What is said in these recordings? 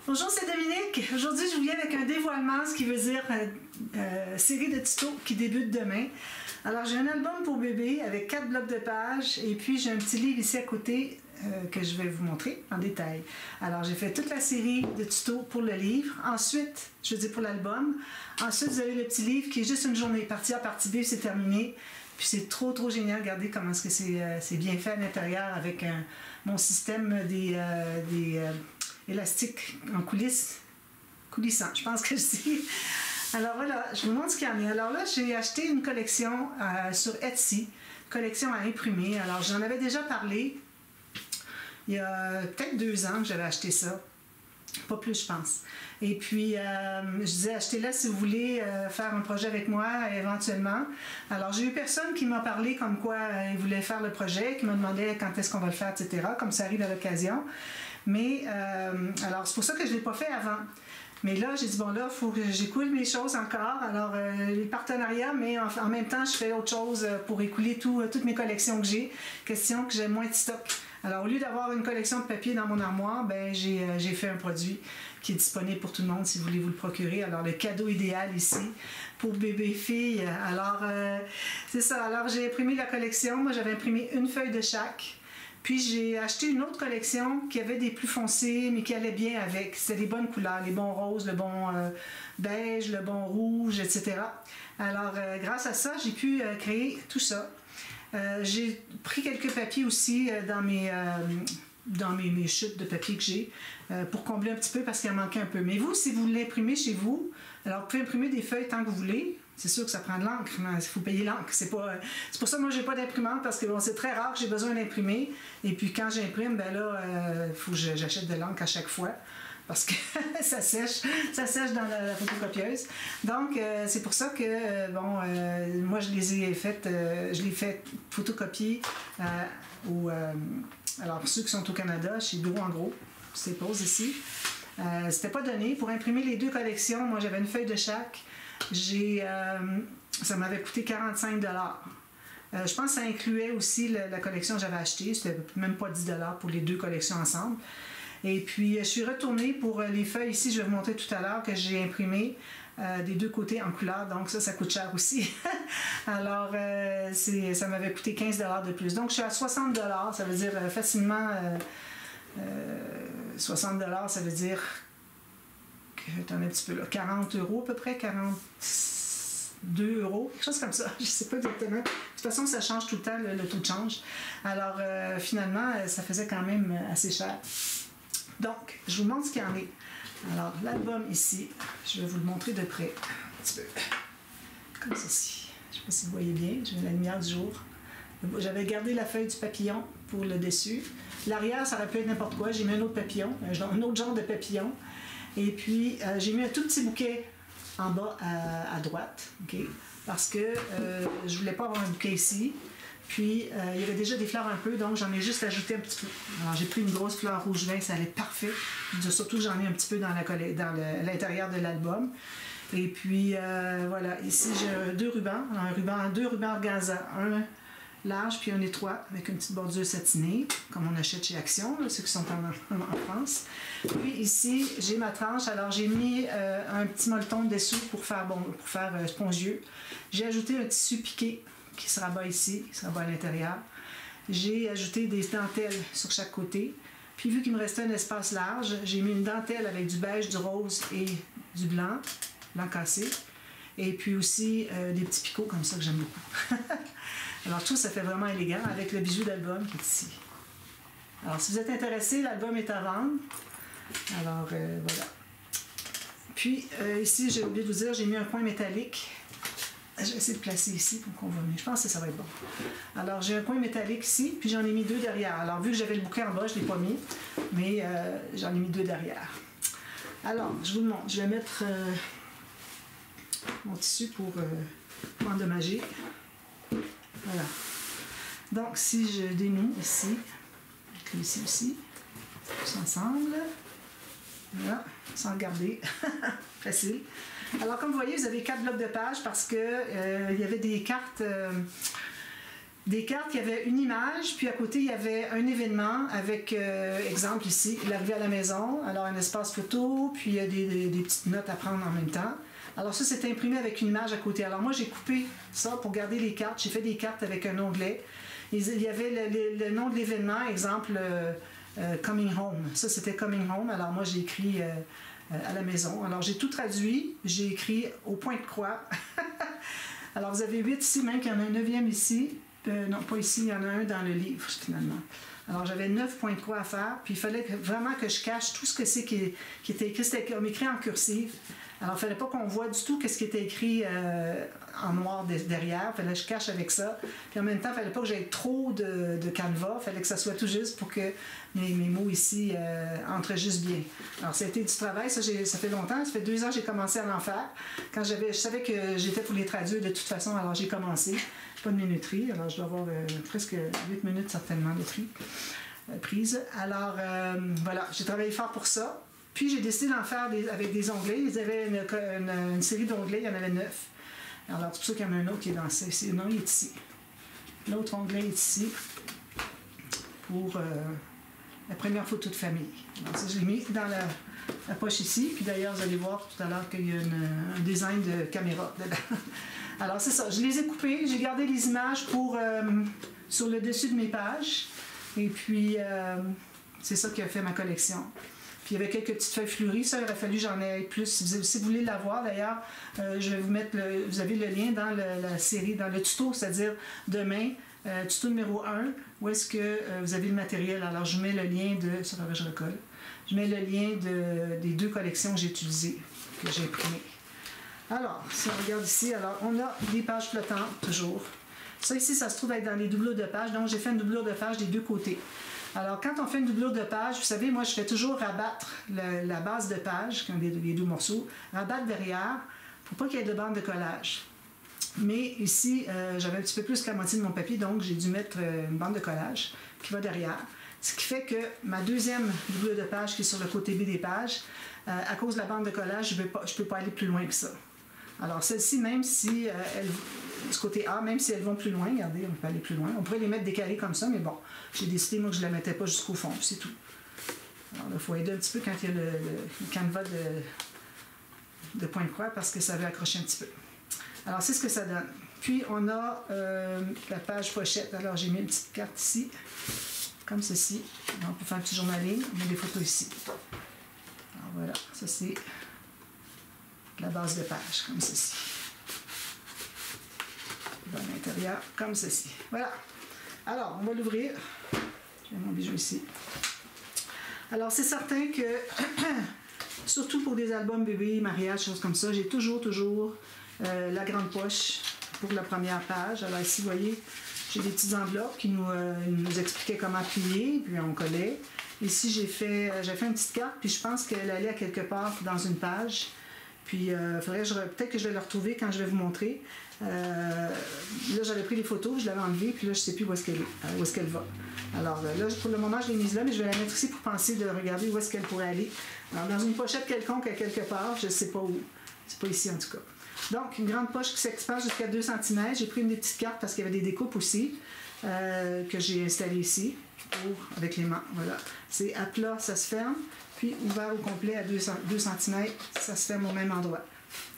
Bonjour, c'est Dominique. Aujourd'hui, je vous viens avec un dévoilement, ce qui veut dire série de tutos qui débute demain. Alors, j'ai un album pour bébé avec 4 blocs de pages et puis j'ai un petit livre ici à côté que je vais vous montrer en détail. Alors, j'ai fait toute la série de tutos pour le livre. Ensuite, je veux dire pour l'album. Ensuite, vous avez le petit livre qui est juste une journée. Partie A, partie B, c'est terminé. Puis c'est trop génial. Regardez comment est-ce que c'est bien fait à l'intérieur avec mon système des élastique en coulissant, je pense que je dis. Alors voilà, je vous montre ce qu'il y en a. Alors là, j'ai acheté une collection sur Etsy, collection à imprimer. Alors j'en avais déjà parlé il y a peut-être 2 ans que j'avais acheté ça. Pas plus, je pense. Et puis, je disais, achetez-la si vous voulez faire un projet avec moi, éventuellement. Alors, j'ai eu personne qui m'a parlé comme quoi il voulait faire le projet, qui me demandait quand est-ce qu'on va le faire, etc., comme ça arrive à l'occasion. Mais, alors, c'est pour ça que je ne l'ai pas fait avant. Mais là, j'ai dit, bon, là, il faut que j'écoule mes choses encore. Alors, les partenariats, mais en même temps, je fais autre chose pour écouler toutes mes collections que j'ai. Question que j'ai moins de stock. Alors, au lieu d'avoir une collection de papier dans mon armoire, ben, j'ai fait un produit qui est disponible pour tout le monde si vous voulez vous le procurer. Alors, le cadeau idéal ici pour bébé-fille. Alors, c'est ça. Alors, j'ai imprimé la collection. Moi, j'avais imprimé une feuille de chaque. Puis, j'ai acheté une autre collection qui avait des plus foncés, mais qui allait bien avec. C'était les bonnes couleurs, les bons roses, le bon beige, le bon rouge, etc. Alors, grâce à ça, j'ai pu créer tout ça. J'ai pris quelques papiers aussi dans mes chutes de papier que j'ai pour combler un petit peu parce qu'il en manquait un peu. Mais vous, si vous l'imprimez chez vous, alors vous pouvez imprimer des feuilles tant que vous voulez. C'est sûr que ça prend de l'encre, mais il faut payer l'encre. C'est pour ça que moi, je n'ai pas d'imprimante parce que bon, c'est très rare que j'ai besoin d'imprimer. Et puis quand j'imprime, ben là, il faut que j'achète de l'encre à chaque fois. Parce que ça sèche dans la photocopieuse. Donc, c'est pour ça que, moi, je les ai faites, je les fais photocopier alors, pour ceux qui sont au Canada, chez Gros en Gros, c'est pose ici. C'était pas donné. Pour imprimer les 2 collections, moi, j'avais une feuille de chaque. Ça m'avait coûté 45 $. Je pense que ça incluait aussi la collection que j'avais achetée. C'était même pas 10 $ pour les 2 collections ensemble. Et puis, je suis retournée pour les feuilles ici, je vais vous montrer tout à l'heure que j'ai imprimé des 2 côtés en couleur. Donc ça coûte cher aussi. Alors, ça m'avait coûté 15 $ de plus. Donc, je suis à 60 $. Ça veut dire facilement 60 $, ça veut dire que, attendez un petit peu là, 40 € à peu près, 42 €, quelque chose comme ça. Je ne sais pas exactement. De toute façon, ça change tout le temps, le taux de change. Alors, finalement, ça faisait quand même assez cher. Donc, je vous montre ce qu'il y en a. Alors, l'album ici, je vais vous le montrer de près, un petit peu, comme ceci. Je ne sais pas si vous voyez bien, j'ai la lumière du jour. J'avais gardé la feuille du papillon pour le dessus. L'arrière, ça aurait pu être n'importe quoi. J'ai mis un autre papillon, un autre genre de papillon. Et puis, j'ai mis un tout petit bouquet en bas à droite, okay? Parce que je ne voulais pas avoir un bouquet ici. Puis, il y avait déjà des fleurs un peu, donc j'en ai juste ajouté un petit peu. Alors, j'ai pris une grosse fleur rouge vin, ça allait parfait. Surtout, j'en ai un petit peu dans l'intérieur de l'album. Et puis, voilà, ici, j'ai 2 rubans. Alors, 2 rubans organza. Un large, puis un étroit, avec une petite bordure satinée, comme on achète chez Action, là, ceux qui sont en France. Puis, ici, j'ai ma tranche. Alors, j'ai mis un petit molleton dessous pour faire spongieux. J'ai ajouté un tissu piqué qui se rabat ici, qui se rabat à l'intérieur. J'ai ajouté des dentelles sur chaque côté. Puis vu qu'il me restait un espace large, j'ai mis une dentelle avec du beige, du rose et du blanc cassé. Et puis aussi des petits picots comme ça que j'aime beaucoup. Alors je trouve que ça fait vraiment élégant avec le bijou d'album qui est ici. Alors si vous êtes intéressé, l'album est à vendre. Alors voilà. Puis ici, j'ai oublié de vous dire, j'ai mis un coin métallique. Je vais essayer de placer ici pour qu'on voit mieux. Je pense que ça va être bon. Alors, j'ai un coin métallique ici, puis j'en ai mis 2 derrière. Alors, vu que j'avais le bouquet en bas, je ne l'ai pas mis, mais j'en ai mis 2 derrière. Alors, je vous le montre. Je vais mettre mon tissu pour pas endommager. Voilà. Donc, si je dénoue ici, ici aussi, tous ensemble, voilà, sans regarder, facile. Alors, comme vous voyez, vous avez 4 blocs de pages parce que il y avait des cartes des cartes, il y avait une image, puis à côté, il y avait un événement avec, exemple ici, l'arrivée à la maison, alors un espace photo, puis il y a des petites notes à prendre en même temps. Alors ça, c'est imprimé avec une image à côté. Alors moi, j'ai coupé ça pour garder les cartes. J'ai fait des cartes avec un onglet. Il y avait le nom de l'événement, exemple, Coming Home. Ça, c'était Coming Home. Alors moi, j'ai écrit à la maison. Alors j'ai tout traduit. J'ai écrit au point de croix. Alors vous avez 8 ici, même qu'il y en a un 9e ici. Non, pas ici, il y en a un dans le livre, finalement. Alors, j'avais 9 points de croix à faire, puis il fallait vraiment que je cache tout ce que c'est qui était écrit. C'était écrit en cursive. Alors, il ne fallait pas qu'on voit du tout ce qui était écrit en noir derrière. Il fallait que je cache avec ça. Puis en même temps, il ne fallait pas que j'aie trop de canevas. Il fallait que ça soit tout juste pour que mes mots ici entrent juste bien. Alors, ça a été du travail. Ça fait longtemps. Ça fait 2 ans que j'ai commencé à l'en faire. Quand je savais que j'étais pour les traduire de toute façon, alors j'ai commencé. Pas de minuterie, alors je dois avoir presque 8 minutes certainement de prise. Alors voilà, j'ai travaillé fort pour ça. Puis j'ai décidé d'en faire avec des onglets. Ils avaient une série d'onglets, il y en avait 9. Alors c'est pour ça qu'il y en a un autre qui est dans ça. Non, il est ici. L'autre onglet est ici pour la première photo de famille. Alors ça, je l'ai mis dans la poche ici. Puis d'ailleurs, vous allez voir tout à l'heure qu'il y a un design de caméra dedans. Alors, c'est ça. Je les ai coupés. J'ai gardé les images sur le dessus de mes pages. Et puis, c'est ça qui a fait ma collection. Puis, il y avait quelques petites feuilles fleuries. Ça, il aurait fallu que j'en ai plus. Si vous voulez la voir, d'ailleurs, je vais vous mettre vous avez le lien dans la série, dans le tuto, c'est-à-dire demain, tuto numéro 1, où est-ce que vous avez le matériel. Alors, je mets le lien de... Ça, je recolle. Je mets le lien des 2 collections que j'ai utilisées, que j'ai imprimées. Alors, si on regarde ici, alors on a des pages flottantes, toujours. Ça ici, ça se trouve être dans les doublures de pages, donc j'ai fait une doublure de page des 2 côtés. Alors, quand on fait une doublure de page, vous savez, moi, je fais toujours rabattre la base de page, quand les 2 morceaux, rabattre derrière, pour pas qu'il y ait de bande de collage. Mais ici, j'avais un petit peu plus que la moitié de mon papier, donc j'ai dû mettre une bande de collage qui va derrière. Ce qui fait que ma 2e doublure de page qui est sur le côté B des pages, à cause de la bande de collage, je ne peux pas aller plus loin que ça. Alors, celle-ci, même si ce côté A, même si elles vont plus loin, regardez, on peut aller plus loin. On pourrait les mettre décalées comme ça, mais bon, j'ai décidé, moi, que je ne la mettais pas jusqu'au fond, c'est tout. Alors, il faut aider un petit peu quand il y a le canevas de point de croix, parce que ça veut accrocher un petit peu. Alors, c'est ce que ça donne. Puis, on a la page pochette. Alors, j'ai mis une petite carte ici, comme ceci. Alors, on peut faire un petit journaling. On met des photos ici. Alors, voilà, ça, c'est la base de page, comme ceci. Dans l'intérieur, comme ceci. Voilà. Alors, on va l'ouvrir. J'ai mon bijou ici. Alors, c'est certain que, surtout pour des albums bébés, mariage, choses comme ça, j'ai toujours la grande poche pour la première page. Alors ici, vous voyez, j'ai des petites enveloppes qui nous expliquaient comment plier, puis on collait. Ici, j'ai fait une petite carte, puis je pense qu'elle allait à quelque part dans une page. Puis, peut-être que je vais le retrouver quand je vais vous montrer. Là, j'avais pris les photos, je l'avais enlevée, puis là, je ne sais plus où est-ce qu'elle va. Alors là, pour le moment, je l'ai mise là, mais je vais la mettre ici pour penser de regarder où est-ce qu'elle pourrait aller. Alors, dans une pochette quelconque, à quelque part, je ne sais pas où. C'est pas ici, en tout cas. Donc, une grande poche qui s'expande jusqu'à 2 cm. J'ai pris une des petites cartes parce qu'il y avait des découpes aussi que j'ai installées ici avec les mains. Voilà. C'est à plat, ça se ferme. Puis ouvert au complet à 2 cm, ça se ferme au même endroit.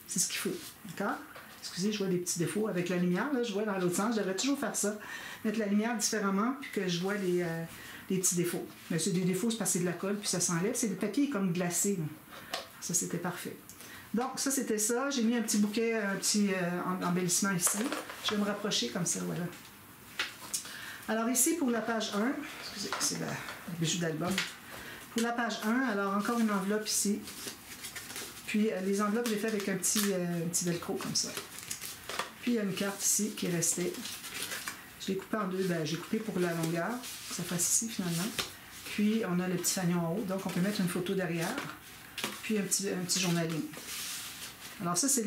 C'est ce qu'il faut. D'accord? Excusez, je vois des petits défauts avec la lumière. Là, je vois dans l'autre sens. Je devrais toujours faire ça. Mettre la lumière différemment, puis que je vois les petits défauts. Mais c'est des défauts, c'est parce que c'est de la colle, puis ça s'enlève. C'est le papier comme glacé. Ça, c'était parfait. Donc, ça, c'était ça. J'ai mis un petit bouquet, un petit embellissement ici. Je vais me rapprocher comme ça, voilà. Alors ici, pour la page 1, excusez, c'est le bijou d'album. Pour la page 1, alors encore une enveloppe ici. Puis les enveloppes, j'ai fait avec un petit velcro comme ça. Puis il y a une carte ici qui est restée. Je l'ai coupée en 2. J'ai coupé pour la longueur, que ça fasse ici finalement. Puis on a le petit fanion en haut, donc on peut mettre une photo derrière. Puis un petit journaling. Alors ça, c'est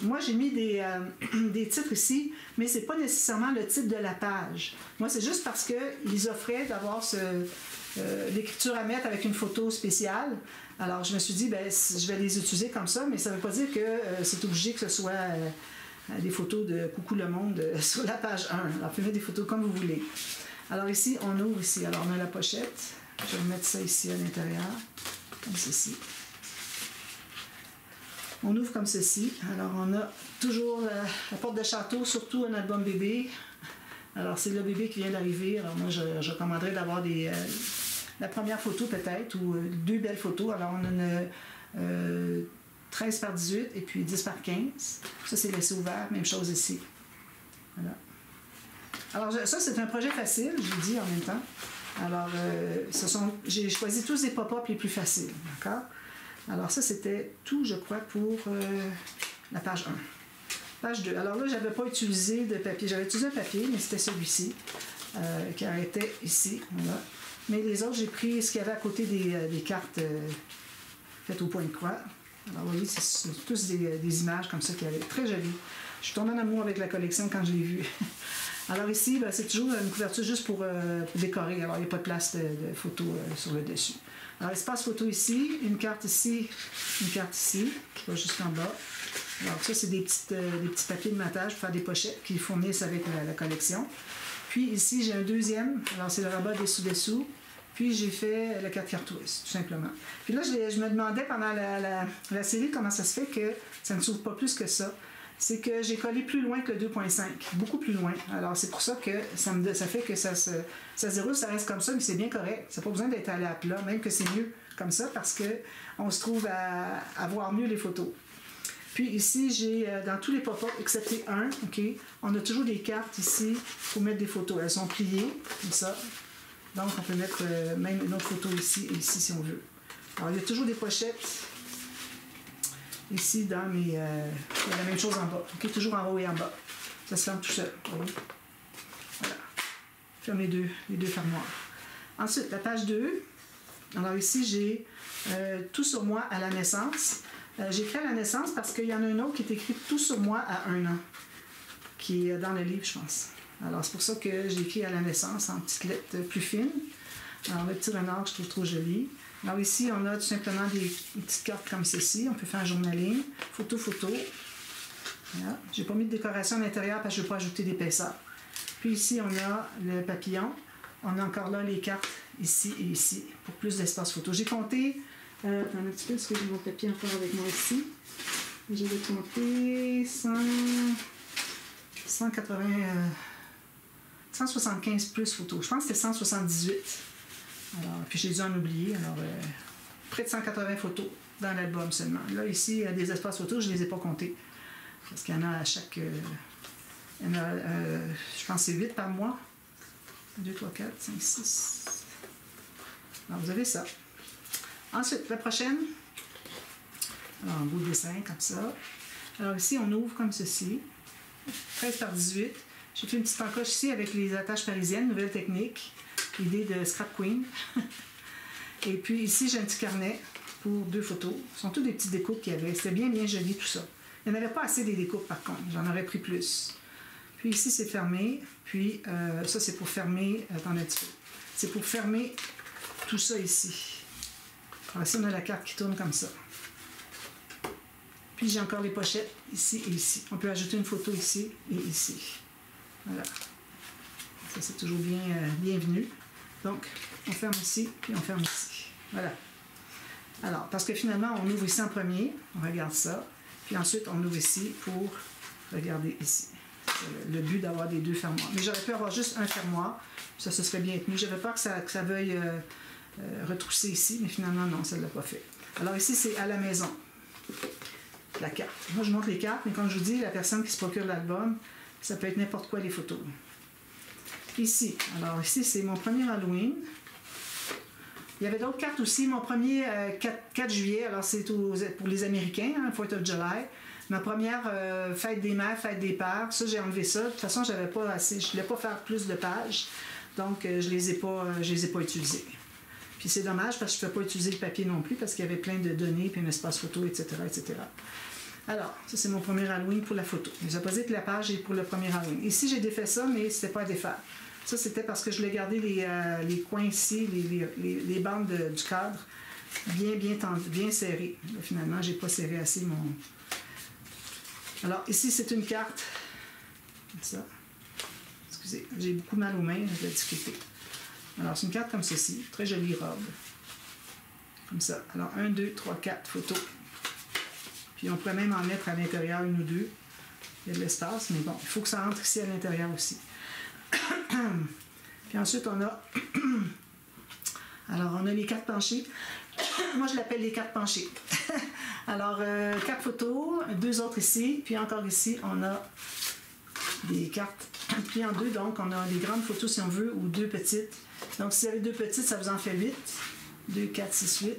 moi, j'ai mis des titres ici, mais c'est pas nécessairement le titre de la page. Moi, c'est juste parce qu'ils offraient d'avoir l'écriture à mettre avec une photo spéciale. Alors, je me suis dit, je vais les utiliser comme ça, mais ça ne veut pas dire que c'est obligé que ce soit des photos de Coucou le Monde sur la page 1. Alors, vous pouvez mettre des photos comme vous voulez. Alors ici, on ouvre ici. Alors, on a la pochette. Je vais mettre ça ici à l'intérieur, comme ceci. On ouvre comme ceci. Alors, on a toujours la porte de château, surtout un album bébé. Alors, c'est le bébé qui vient d'arriver. Alors, moi, je recommanderais d'avoir la première photo peut-être, ou deux belles photos. Alors, on a une 13 par 18 et puis 10 par 15. Ça, c'est laissé ouvert. Même chose ici. Voilà. Alors, ça, c'est un projet facile, je vous dis en même temps. Alors, j'ai choisi tous les pop-up les plus faciles. D'accord? Alors ça, c'était tout, je crois, pour la page 1. Page 2. Alors là, je n'avais pas utilisé de papier. J'avais utilisé un papier, mais c'était celui-ci, qui arrêtait ici. Voilà. Mais les autres, j'ai pris ce qu'il y avait à côté des cartes faites au point de croix. Alors vous voyez, c'est tous des images comme ça qui avaient très jolies. Je suis tombée en amour avec la collection quand je l'ai vue. Alors ici, ben, c'est toujours une couverture juste pour décorer. Alors il n'y a pas de place de photos sur le dessus. Alors, espace photo ici, une carte ici, qui va jusqu'en bas. Alors, ça, c'est des petits papiers de matage pour faire des pochettes qui fournissent avec la collection. Puis ici, j'ai un deuxième. Alors, c'est le rabat dessous-dessous. Puis, j'ai fait la carte cartouche, tout simplement. Puis là, je me demandais pendant la série comment ça se fait que ça ne s'ouvre pas plus que ça. C'est que j'ai collé plus loin que le 2.5, beaucoup plus loin. Alors, c'est pour ça que ça fait que ça se déroule, ça reste comme ça, mais c'est bien correct. Ça n'a pas besoin d'être allé à plat, même que c'est mieux comme ça, parce qu'on se trouve à voir mieux les photos. Puis ici, j'ai, dans tous les pop-up, excepté un, OK, on a toujours des cartes ici pour mettre des photos. Elles sont pliées, comme ça. Donc, on peut mettre même une autre photo ici et ici, si on veut. Alors, il y a toujours des pochettes. Ici, il y a la même chose en bas. Okay? Toujours en haut et en bas. Ça se ferme tout seul. Oui. Voilà. Ferme les deux fermoirs. Ensuite, la page 2. Alors ici, j'ai Tout sur moi à la naissance. J'ai écrit à la naissance parce qu'il y en a un autre qui est écrit Tout sur moi à 1 an, qui est dans le livre, je pense. Alors, c'est pour ça que j'ai écrit à la naissance en petites lettres plus fines. Alors, le petit renard, je trouve trop joli. Alors ici, on a tout simplement des petites cartes comme ceci. On peut faire un journaling. Photo. Voilà. Je n'ai pas mis de décoration à l'intérieur parce que je ne veux pas ajouter d'épaisseur. Puis ici, on a le papillon. On a encore là les cartes ici et ici pour plus d'espace photo. J'ai compté, attends un petit peu, parce que j'ai mon papier encore avec moi ici. J'avais compté 175 plus photos. Je pense que c'était 178. Alors, puis j'ai dû en oublier. Alors, près de 180 photos dans l'album seulement. Là, ici, il y a des espaces photos, je ne les ai pas comptés. Parce qu'il y en a à chaque... il y en a, je pense que c'est 8 par mois. 2, 3, 4, 5, 6. Alors, vous avez ça. Ensuite, la prochaine. Alors, un beau dessin, comme ça. Alors, ici, on ouvre comme ceci. 13 par 18. J'ai fait une petite encoche ici avec les attaches parisiennes, nouvelle technique. L'idée de Scrap Queen. Et puis ici, j'ai un petit carnet pour 2 photos. Ce sont toutes des petites découpes qu'il y avait. C'était bien joli tout ça. Il n'y en avait pas assez des découpes par contre. J'en aurais pris plus. Puis ici, c'est fermé. Puis ça, c'est pour fermer... Attendez un petit peu. C'est pour fermer tout ça ici. Alors ici, on a la carte qui tourne comme ça. Puis j'ai encore les pochettes ici et ici. On peut ajouter une photo ici et ici. Voilà. Ça, c'est toujours bienvenu. Donc, on ferme ici, puis on ferme ici. Voilà. Alors, parce que finalement, on ouvre ici en premier, on regarde ça, puis ensuite, on ouvre ici pour regarder ici. C'est le but d'avoir des 2 fermoirs. Mais j'aurais pu avoir juste un fermoir, ça se serait bien tenu. J'avais peur que ça veuille retrousser ici, mais finalement, non, ça ne l'a pas fait. Alors ici, c'est à la maison, la carte. Moi, je montre les cartes, mais comme je vous dis, la personne qui se procure l'album, ça peut être n'importe quoi les photos. Ici, alors ici, c'est mon premier Halloween. Il y avait d'autres cartes aussi. Mon premier 4 juillet, alors c'est pour les Américains, hein, 4th of July. Ma première fête des mères, fête des pères, ça j'ai enlevé ça. De toute façon, j'avais pas assez, je ne voulais pas faire plus de pages, donc je les ai pas utilisées. Puis c'est dommage parce que je ne peux pas utiliser le papier non plus parce qu'il y avait plein de données, puis un espace photo, etc., etc. Alors, ça c'est mon premier Halloween pour la photo. Je n'ai pas dit que la page est pour le premier Halloween. Ici, j'ai défait ça, mais ce n'était pas à défaire. Ça, c'était parce que je voulais garder les coins ici, les bandes du cadre bien tendues, bien serrées. Là, finalement, je n'ai pas serré assez Alors, ici, c'est une carte. Comme ça. Excusez, j'ai beaucoup mal aux mains, je vais discuter. Alors, c'est une carte comme ceci. Très jolie robe. Comme ça. Alors, 1, 2, 3, 4 photos. Puis, on pourrait même en mettre à l'intérieur une ou deux. Il y a de l'espace, mais bon, il faut que ça entre ici à l'intérieur aussi. Puis ensuite, on a... Alors, on a les cartes penchées. Moi, je l'appelle les cartes penchées. Alors, 4 photos, 2 autres ici, puis encore ici, on a des cartes pliées en deux. Donc, on a des grandes photos, si on veut, ou 2 petites. Donc, si vous avez 2 petites, ça vous en fait 8. 2, 4, 6, 8.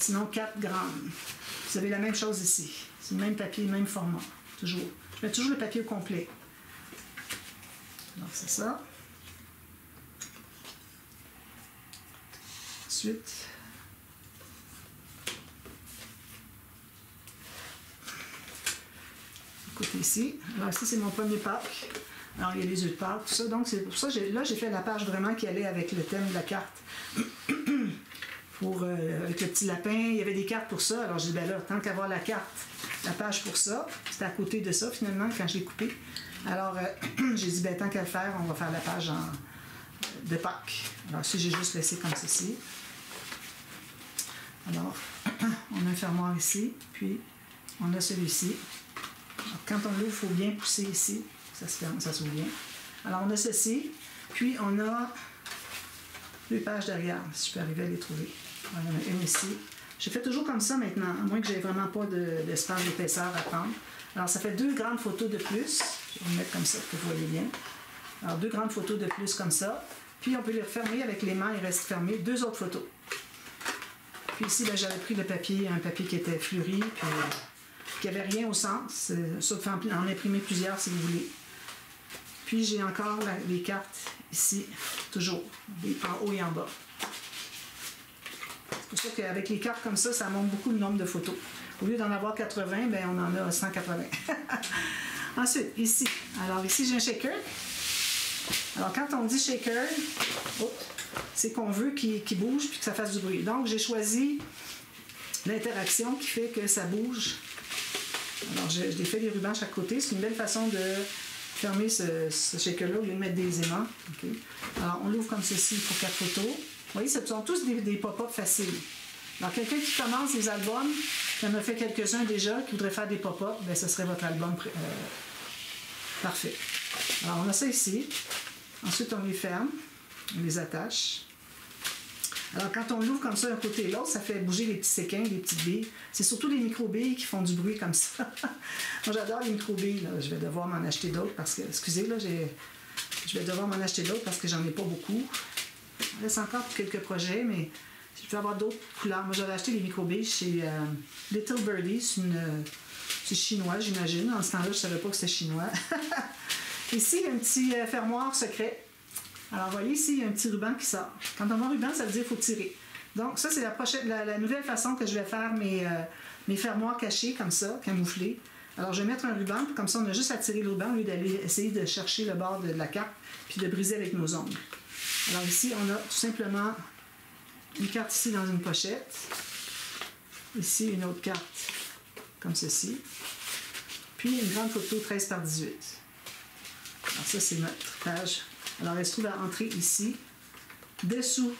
Sinon, 4 grandes. Vous avez la même chose ici. C'est le même papier, le même format. Toujours. Je mets toujours le papier au complet. Donc, c'est ça. Ensuite, côté ici. Alors, ici, c'est mon premier pack. Alors, il y a les œufs de Pâques, tout ça. Donc, c'est pour ça que là, j'ai fait la page vraiment qui allait avec le thème de la carte. Avec le petit lapin, il y avait des cartes pour ça. Alors, j'ai dit, ben là, tant qu'avoir la carte, la page pour ça, c'était à côté de ça, finalement, quand je l'ai coupé. Alors, j'ai dit, ben tant qu'à le faire, on va faire la page de Pâques. Alors, ici, j'ai juste laissé comme ceci. Alors, on a un fermoir ici, puis on a celui-ci. Quand on l'ouvre, il faut bien pousser ici. Ça se ferme, ça s'ouvre bien. Alors, on a ceci. Puis, on a 2 pages derrière, si je peux arriver à les trouver. Alors, il y en a une ici. J'ai fait toujours comme ça maintenant, à moins que j'ai vraiment pas d'espace d'épaisseur à prendre. Alors, ça fait 2 grandes photos de plus. Je vais vous mettre comme ça pour que vous voyez bien. Alors, 2 grandes photos de plus comme ça. Puis, on peut les refermer avec les mains, il reste fermé. 2 autres photos. Puis ici, ben, j'avais pris le papier, un papier qui était fleuri, puis qui n'avait rien au sens. Ça, vous pouvez en imprimer plusieurs si vous voulez. Puis j'ai encore les cartes ici, toujours, en haut et en bas. C'est pour ça qu'avec les cartes comme ça, ça monte beaucoup le nombre de photos. Au lieu d'en avoir 80, ben, on en a 180. Ensuite, ici. Alors ici, j'ai un shaker. Alors quand on dit shaker, c'est qu'on veut qu'il bouge puis que ça fasse du bruit. Donc j'ai choisi l'interaction qui fait que ça bouge. Alors j'ai fait des rubans à chaque côté. C'est une belle façon de fermer ce shaker-là au lieu de mettre des aimants. Okay. Alors on l'ouvre comme ceci pour 4 photos. Vous voyez, ce sont tous des pop-up faciles. Alors quelqu'un qui commence des albums, qui en a fait quelques-uns déjà, qui voudrait faire des pop-up, bien ce serait votre album parfait. Alors on a ça ici. Ensuite on les ferme. On les attache. Alors, quand on l'ouvre comme ça d'un côté et l'autre, ça fait bouger les petits séquins, les petites billes. C'est surtout les micro-billes qui font du bruit comme ça. Moi, j'adore les micro-billes. Là. Je vais devoir m'en acheter d'autres parce que... Excusez, là, je vais devoir m'en acheter d'autres parce que j'en ai pas beaucoup. Il reste encore quelques projets, mais je peux avoir d'autres couleurs. Moi, j'avais acheté les micro-billes chez Little Birdie. C'est chinois, j'imagine. En ce temps-là, je ne savais pas que c'était chinois. Ici, il y a un petit fermoir secret. Alors, vous voyez ici, il y a un petit ruban qui sort. Quand on a un ruban, ça veut dire qu'il faut tirer. Donc, ça, c'est la nouvelle façon que je vais faire mes fermoirs cachés, comme ça, camouflés. Alors, je vais mettre un ruban, comme ça, on a juste à tirer le ruban au lieu d'aller essayer de chercher le bord de la carte puis de briser avec nos ongles. Alors, ici, on a tout simplement une carte ici dans une pochette. Ici, une autre carte, comme ceci. Puis, une grande photo 13 par 18. Alors, ça, c'est notre page. Alors, elle se trouve à entrer ici, dessous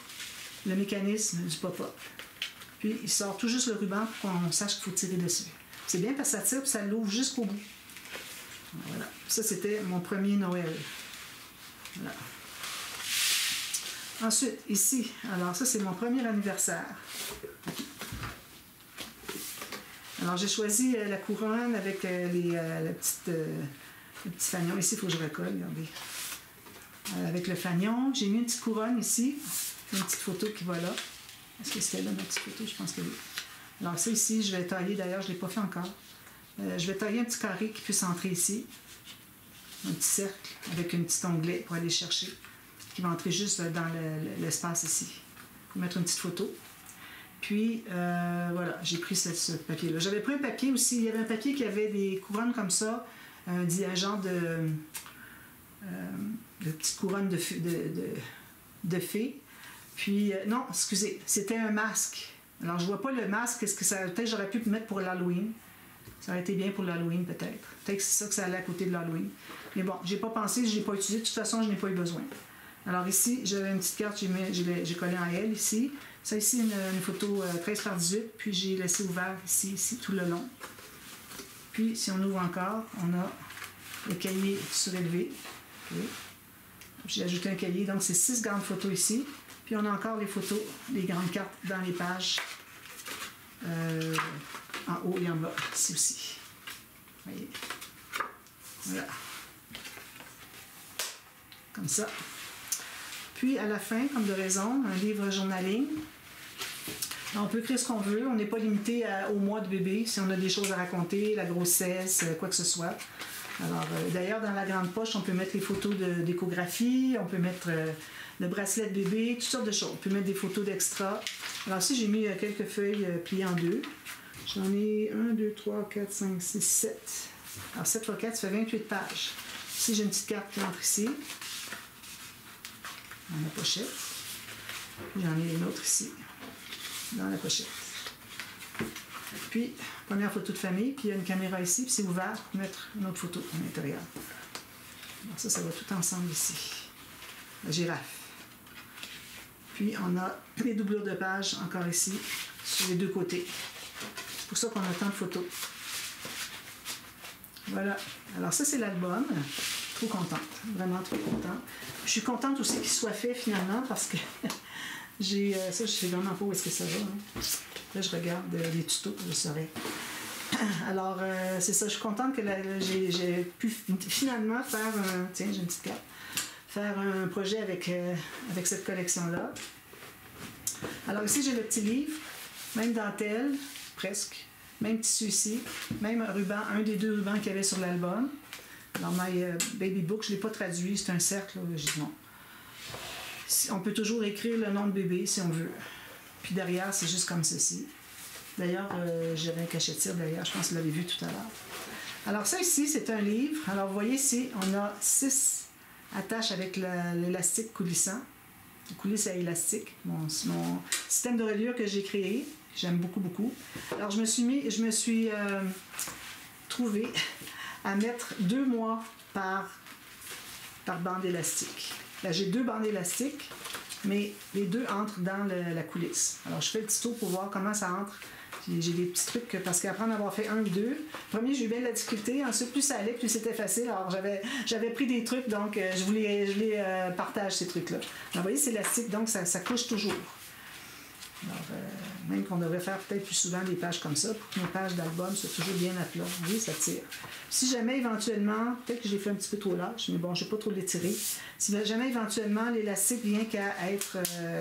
le mécanisme du pop-up. Puis, il sort tout juste le ruban pour qu'on sache qu'il faut tirer dessus. C'est bien parce que ça tire et ça l'ouvre jusqu'au bout. Voilà. Ça, c'était mon premier Noël. Voilà. Ensuite, ici, alors ça, c'est mon premier anniversaire. Alors, j'ai choisi la couronne avec le petit fanion. Ici, il faut que je recolle, regardez. Avec le fanion. J'ai mis une petite couronne ici. Une petite photo qui va là. Est-ce que c'était là, ma petite photo? Je pense que oui. Alors ça ici, je vais tailler, d'ailleurs, je ne l'ai pas fait encore. Je vais tailler un petit carré qui puisse entrer ici. Un petit cercle avec un petit onglet pour aller chercher. Qui va entrer juste dans l'espace ici. Pour mettre une petite photo. Puis, voilà, j'ai pris ce papier-là. J'avais pris un papier aussi. Il y avait un papier qui avait des couronnes comme ça. Un genre de petite couronne de fée. Puis, non, excusez, c'était un masque. Alors, je vois pas le masque. Est-ce que ça, peut-être j'aurais pu le mettre pour l'Halloween. Ça aurait été bien pour l'Halloween, peut-être. Peut-être que c'est ça que ça allait à côté de l'Halloween. Mais bon, j'ai pas pensé, je l'ai pas utilisé. De toute façon, je n'ai pas eu besoin. Alors ici, j'avais une petite carte, j'ai collé en L ici. Ça ici, une photo 13 par 18, puis j'ai laissé ouvert ici, tout le long. Puis, si on ouvre encore, on a le cahier surélevé. Okay. J'ai ajouté un cahier, donc c'est 6 grandes photos ici. Puis on a encore les photos, les grandes cartes dans les pages. En haut et en bas, ici aussi. Voyez. Voilà. Comme ça. Puis à la fin, comme de raison, un livre journaling. On peut écrire ce qu'on veut, on n'est pas limité au mois de bébé, si on a des choses à raconter, la grossesse, quoi que ce soit. Alors, d'ailleurs, dans la grande poche, on peut mettre les photos d'échographie, on peut mettre le bracelet de bébé, toutes sortes de choses. On peut mettre des photos d'extra. Alors ici, j'ai mis quelques feuilles pliées en deux. J'en ai 1, 2, 3, 4, 5, 6, 7. Alors 7 x 4, ça fait 28 pages. Ici, j'ai une petite carte qui entre ici, dans la pochette. J'en ai une autre ici, dans la pochette. Puis, première photo de famille, puis il y a une caméra ici, puis c'est ouvert pour mettre une autre photo à l'intérieur. Alors ça va tout ensemble ici. La girafe. Puis on a les doublures de pages encore ici, sur les deux côtés. C'est pour ça qu'on a tant de photos. Voilà. Alors ça, c'est l'album. Trop contente. Vraiment trop contente. Je suis contente aussi qu'il soit fait finalement parce que j'ai... ça, je sais vraiment pas où est-ce que ça va. Hein. Là, je regarde les tutos, je saurais. Alors, c'est ça. Je suis contente que j'ai pu finalement faire un... Tiens, j'ai une petite carte. Faire un projet avec cette collection-là. Alors ici, j'ai le petit livre. Même dentelle, presque. Même tissu ici. Même ruban, un des deux rubans qu'il y avait sur l'album. Alors, My Baby Book, je ne l'ai pas traduit. C'est un cercle. J'ai dit non. On peut toujours écrire le nom de bébé si on veut. Puis derrière, c'est juste comme ceci. D'ailleurs, j'avais un cachet-tire derrière. Je pense que vous l'avez vu tout à l'heure. Alors ça ici, c'est un livre. Alors vous voyez ici, on a 6 attaches avec l'élastique coulissant. Le coulisse à élastique. Mon système de reliure que j'ai créé. J'aime beaucoup, beaucoup. Alors je me suis trouvée à mettre 2 mois par bande élastique. Là, j'ai 2 bandes élastiques, mais les 2 entrent dans la coulisse. Alors, je fais le petit tour pour voir comment ça entre. J'ai des petits trucs, parce qu'après en avoir fait 1 ou 2, premier, j'ai eu bien de la difficulté. Ensuite, plus ça allait, plus c'était facile. Alors, j'avais pris des trucs, donc je voulais partager ces trucs-là. Alors, vous voyez, c'est élastique, donc ça couche toujours. Alors, même qu'on devrait faire peut-être plus souvent des pages comme ça pour que nos pages d'album soient toujours bien à plat. Vous voyez, ça tire. Si jamais éventuellement, peut-être que je l'ai fait un petit peu trop large, mais bon, je ne vais pas trop l'étirer. Si jamais éventuellement l'élastique vient qu'à être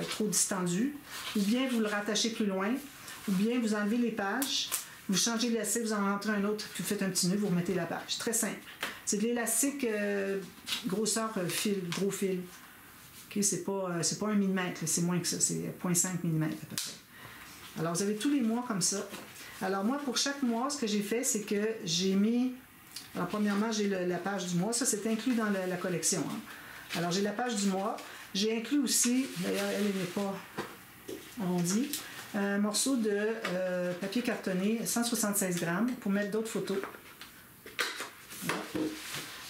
trop distendu, ou bien vous le rattachez plus loin, ou bien vous enlevez les pages, vous changez l'élastique, vous en rentrez un autre, puis vous faites un petit nœud, vous remettez la page. Très simple. C'est de l'élastique grosseur fil, gros fil. Okay, c'est pas 1 mm, c'est moins que ça, c'est 0,5 mm à peu près. Alors, vous avez tous les mois comme ça. Alors, moi, pour chaque mois, ce que j'ai fait, c'est que j'ai mis... Alors, premièrement, j'ai la page du mois. Ça, c'est inclus dans la collection. Hein. Alors, j'ai la page du mois. J'ai inclus aussi, d'ailleurs, elle n'est pas arrondie, un morceau de papier cartonné, 176 grammes, pour mettre d'autres photos. Voilà.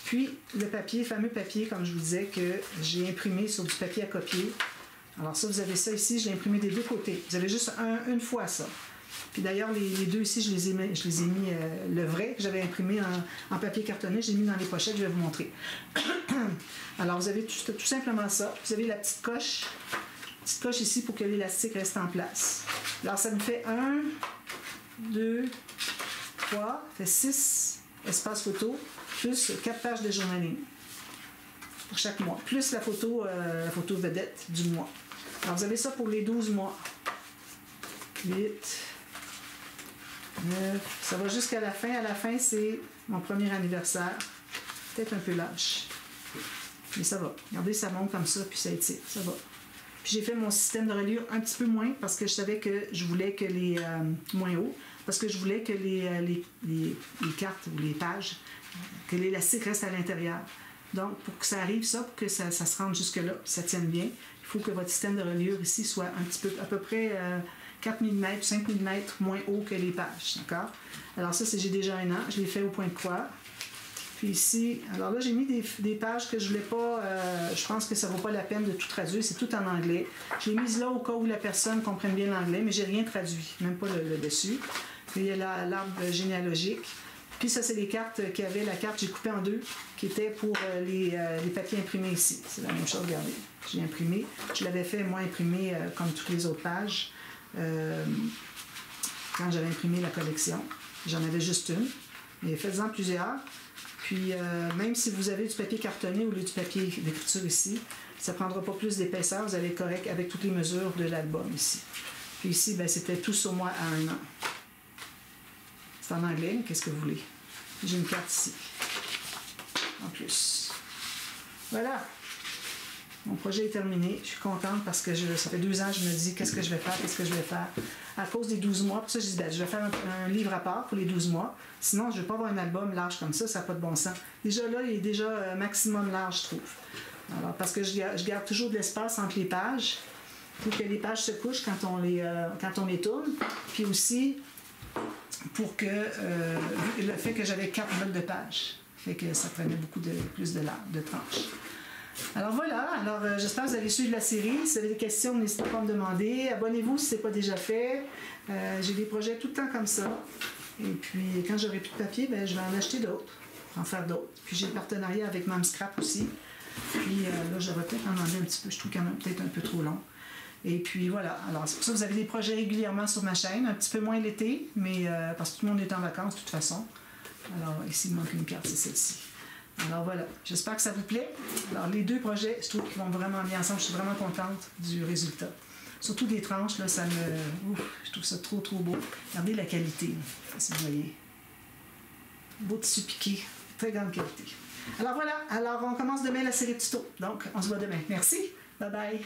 Puis, le papier, fameux papier, comme je vous disais, que j'ai imprimé sur du papier à copier. Alors ça, vous avez ça ici, je l'ai imprimé des deux côtés. Vous avez juste une fois ça. Puis d'ailleurs, les deux ici, je les ai mis le vrai que j'avais imprimé en papier cartonné, je l'ai mis dans les pochettes, je vais vous montrer. Alors, vous avez tout simplement ça. Vous avez la petite coche ici pour que l'élastique reste en place. Alors, ça me fait 1, 2, 3, ça fait 6 espaces photo, plus 4 pages de journaling pour chaque mois, plus la photo vedette du mois. Alors, vous avez ça pour les 12 mois. 8, 9, ça va jusqu'à la fin. À la fin, c'est mon premier anniversaire. Peut-être un peu lâche. Mais ça va. Regardez, ça monte comme ça, puis ça étire. Ça va. Puis j'ai fait mon système de reliure un petit peu moins parce que je savais que je voulais que les... moins haut, parce que je voulais que les cartes ou les pages, que l'élastique reste à l'intérieur. Donc, pour que ça arrive, pour que ça se rende jusque-là, ça tienne bien, il faut que votre système de reliure ici soit un petit peu, à peu près 4 mm, 5 mm moins haut que les pages, d'accord? Alors ça, j'ai déjà un an, je l'ai fait au point de croix. Puis ici, alors là, j'ai mis des pages que je voulais pas, je pense que ça vaut pas la peine de tout traduire, c'est tout en anglais. Je l'ai mise là au cas où la personne comprenne bien l'anglais, mais j'ai rien traduit, même pas le dessus. Puis il y a l'arbre généalogique. Puis ça, c'est les cartes qu'il y avait, la carte j'ai coupée en deux, qui était pour les papiers imprimés ici. C'est la même chose, regardez. J'ai imprimé. Je l'avais fait, moi, imprimer comme toutes les autres pages quand j'avais imprimé la collection. J'en avais juste une. Mais faites-en plusieurs. Puis, même si vous avez du papier cartonné au lieu du papier d'écriture ici, ça ne prendra pas plus d'épaisseur. Vous allez être correct avec toutes les mesures de l'album ici. Puis ici, ben, c'était tout sur moi à 1 an. C'est en anglais, mais qu'est-ce que vous voulez? J'ai une carte ici. En plus. Voilà. Mon projet est terminé. Je suis contente parce que ça fait 2 ans que je me dis qu'est-ce que je vais faire. À cause des 12 mois. Pour ça, je dis, ben, je vais faire un livre à part pour les 12 mois. Sinon, je ne vais pas avoir un album large comme ça. Ça n'a pas de bon sens. Déjà là, il est déjà maximum large, je trouve. Alors, parce que je garde toujours de l'espace entre les pages pour que les pages se couchent quand on les tourne. Puis aussi, pour que le fait que j'avais 4 blocs de pages. Fait que ça prenait plus de tranches. Alors voilà, j'espère que vous avez suivi la série. Si vous avez des questions, n'hésitez pas à me demander. Abonnez-vous si ce n'est pas déjà fait. J'ai des projets tout le temps comme ça. Et puis, quand j'aurai plus de papier, ben, je vais en acheter d'autres, en faire d'autres. Puis j'ai le partenariat avec Mamscrap aussi. Puis là, je devrais peut-être en demander un petit peu. Je trouve qu'il y en a peut-être un peu trop long. Et puis voilà. Alors, c'est pour ça que vous avez des projets régulièrement sur ma chaîne. Un petit peu moins l'été, mais parce que tout le monde est en vacances de toute façon. Alors, ici, il manque une carte, c'est celle-ci. Alors voilà, j'espère que ça vous plaît. Alors les 2 projets, je trouve qu'ils vont vraiment bien ensemble. Je suis vraiment contente du résultat. Surtout des tranches, là, je trouve ça trop beau. Regardez la qualité, là, si vous voyez. Beau tissu piqué, très grande qualité. Alors voilà, on commence demain la série de tutos. Donc, on se voit demain. Merci, bye bye.